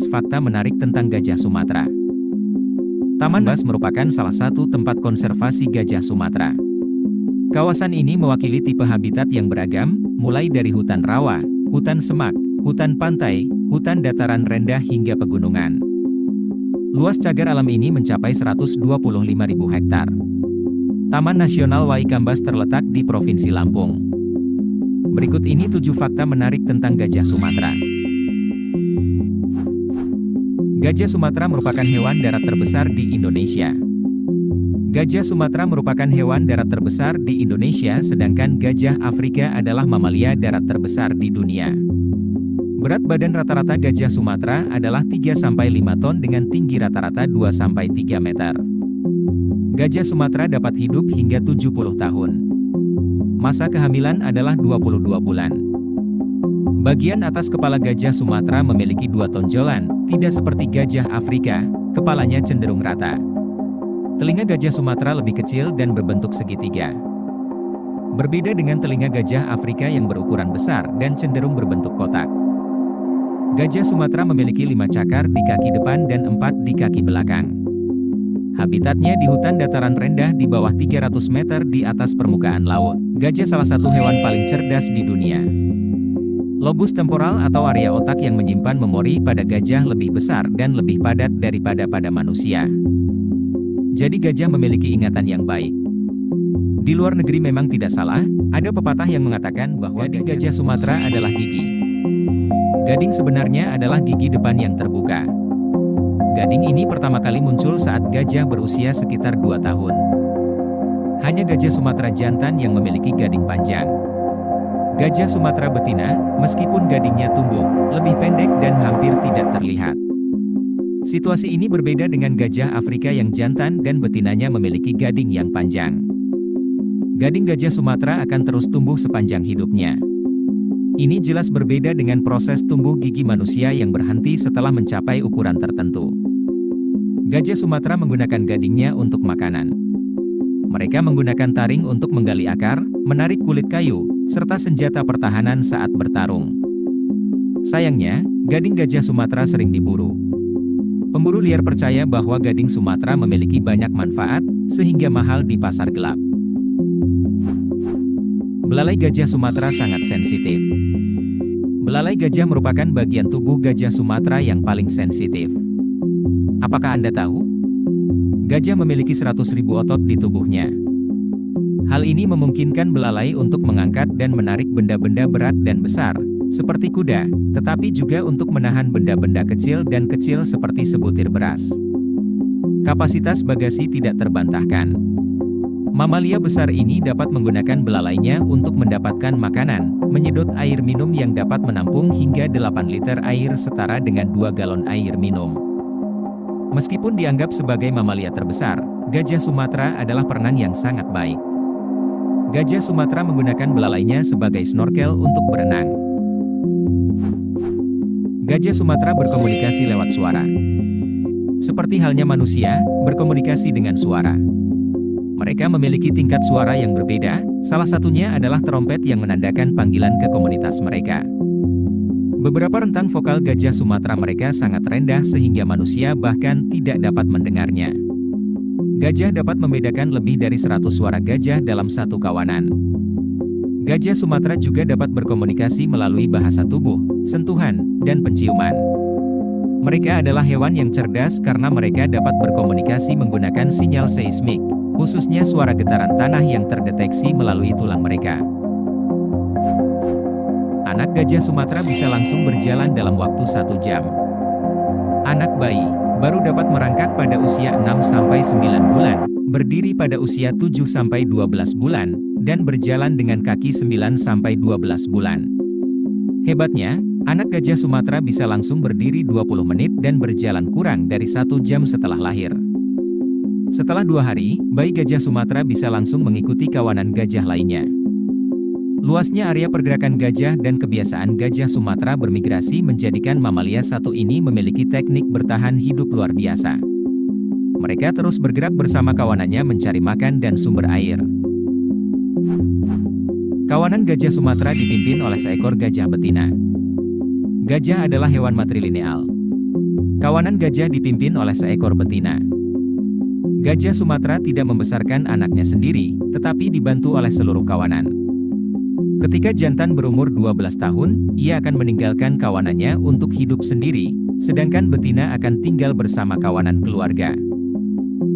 membahas fakta menarik tentang gajah Sumatera. Taman Bas merupakan salah satu tempat konservasi gajah Sumatera. Kawasan ini mewakili tipe habitat yang beragam, mulai dari hutan rawa, hutan semak, hutan pantai, hutan dataran rendah hingga pegunungan. Luas cagar alam ini mencapai 125.000 hektar. Taman Nasional Waikambas terletak di Provinsi Lampung. Berikut ini 7 fakta menarik tentang gajah Sumatera. Gajah Sumatera merupakan hewan darat terbesar di Indonesia. Gajah Sumatera merupakan hewan darat terbesar di Indonesia, sedangkan gajah Afrika adalah mamalia darat terbesar di dunia. Berat badan rata-rata gajah Sumatera adalah 3-5 ton dengan tinggi rata-rata 2-3 meter. Gajah Sumatera dapat hidup hingga 70 tahun. Masa kehamilan adalah 22 bulan. Bagian atas kepala gajah Sumatera memiliki 2 tonjolan, tidak seperti gajah Afrika, kepalanya cenderung rata. Telinga gajah Sumatera lebih kecil dan berbentuk segitiga. Berbeda dengan telinga gajah Afrika yang berukuran besar dan cenderung berbentuk kotak. Gajah Sumatera memiliki 5 cakar di kaki depan dan 4 di kaki belakang. Habitatnya di hutan dataran rendah di bawah 300 meter di atas permukaan laut. Gajah salah satu hewan paling cerdas di dunia. Lobus temporal atau area otak yang menyimpan memori pada gajah lebih besar dan lebih padat daripada pada manusia. Jadi gajah memiliki ingatan yang baik. Di luar negeri memang tidak salah, ada pepatah yang mengatakan bahwa gading gajah Sumatera adalah gigi. Gading sebenarnya adalah gigi depan yang terbuka. Gading ini pertama kali muncul saat gajah berusia sekitar 2 tahun. Hanya gajah Sumatera jantan yang memiliki gading panjang. Gajah Sumatera betina, meskipun gadingnya tumbuh, lebih pendek dan hampir tidak terlihat. Situasi ini berbeda dengan gajah Afrika yang jantan dan betinanya memiliki gading yang panjang. Gading gajah Sumatera akan terus tumbuh sepanjang hidupnya. Ini jelas berbeda dengan proses tumbuh gigi manusia yang berhenti setelah mencapai ukuran tertentu. Gajah Sumatera menggunakan gadingnya untuk makanan. Mereka menggunakan taring untuk menggali akar, menarik kulit kayu, serta senjata pertahanan saat bertarung. Sayangnya, gading gajah Sumatera sering diburu. Pemburu liar percaya bahwa gading Sumatera memiliki banyak manfaat, sehingga mahal di pasar gelap. Belalai gajah Sumatera sangat sensitif. Belalai gajah merupakan bagian tubuh gajah Sumatera yang paling sensitif. Apakah Anda tahu? Gajah memiliki 100.000 otot di tubuhnya. Hal ini memungkinkan belalai untuk mengangkat dan menarik benda-benda berat dan besar, seperti kuda, tetapi juga untuk menahan benda-benda kecil dan kecil seperti sebutir beras. Kapasitas bagasi tidak terbantahkan. Mamalia besar ini dapat menggunakan belalainya untuk mendapatkan makanan, menyedot air minum yang dapat menampung hingga 8 liter air setara dengan 2 galon air minum. Meskipun dianggap sebagai mamalia terbesar, gajah Sumatera adalah perenang yang sangat baik. Gajah Sumatera menggunakan belalainya sebagai snorkel untuk berenang. Gajah Sumatera berkomunikasi lewat suara. Seperti halnya manusia, berkomunikasi dengan suara. Mereka memiliki tingkat suara yang berbeda, salah satunya adalah trompet yang menandakan panggilan ke komunitas mereka. Beberapa rentang vokal gajah Sumatera mereka sangat rendah sehingga manusia bahkan tidak dapat mendengarnya. Gajah dapat membedakan lebih dari 100 suara gajah dalam satu kawanan. Gajah Sumatera juga dapat berkomunikasi melalui bahasa tubuh, sentuhan, dan penciuman. Mereka adalah hewan yang cerdas karena mereka dapat berkomunikasi menggunakan sinyal seismik, khususnya suara getaran tanah yang terdeteksi melalui tulang mereka. Anak gajah Sumatera bisa langsung berjalan dalam waktu 1 jam. Anak bayi baru dapat merangkak pada usia 6-9 bulan, berdiri pada usia 7-12 bulan, dan berjalan dengan kaki 9-12 bulan. Hebatnya, anak gajah Sumatera bisa langsung berdiri 20 menit dan berjalan kurang dari 1 jam setelah lahir. Setelah 2 hari, bayi gajah Sumatera bisa langsung mengikuti kawanan gajah lainnya. Luasnya area pergerakan gajah dan kebiasaan gajah Sumatera bermigrasi menjadikan mamalia satu ini memiliki teknik bertahan hidup luar biasa. Mereka terus bergerak bersama kawanannya mencari makan dan sumber air. Kawanan gajah Sumatera dipimpin oleh seekor gajah betina. Gajah adalah hewan matrilineal. Kawanan gajah dipimpin oleh seekor betina. Gajah Sumatera tidak membesarkan anaknya sendiri, tetapi dibantu oleh seluruh kawanan. Ketika jantan berumur 12 tahun, ia akan meninggalkan kawanannya untuk hidup sendiri, sedangkan betina akan tinggal bersama kawanan keluarga.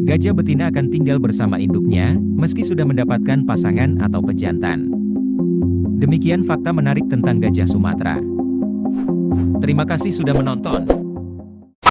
Gajah betina akan tinggal bersama induknya, meski sudah mendapatkan pasangan atau pejantan. Demikian fakta menarik tentang gajah Sumatera. Terima kasih sudah menonton.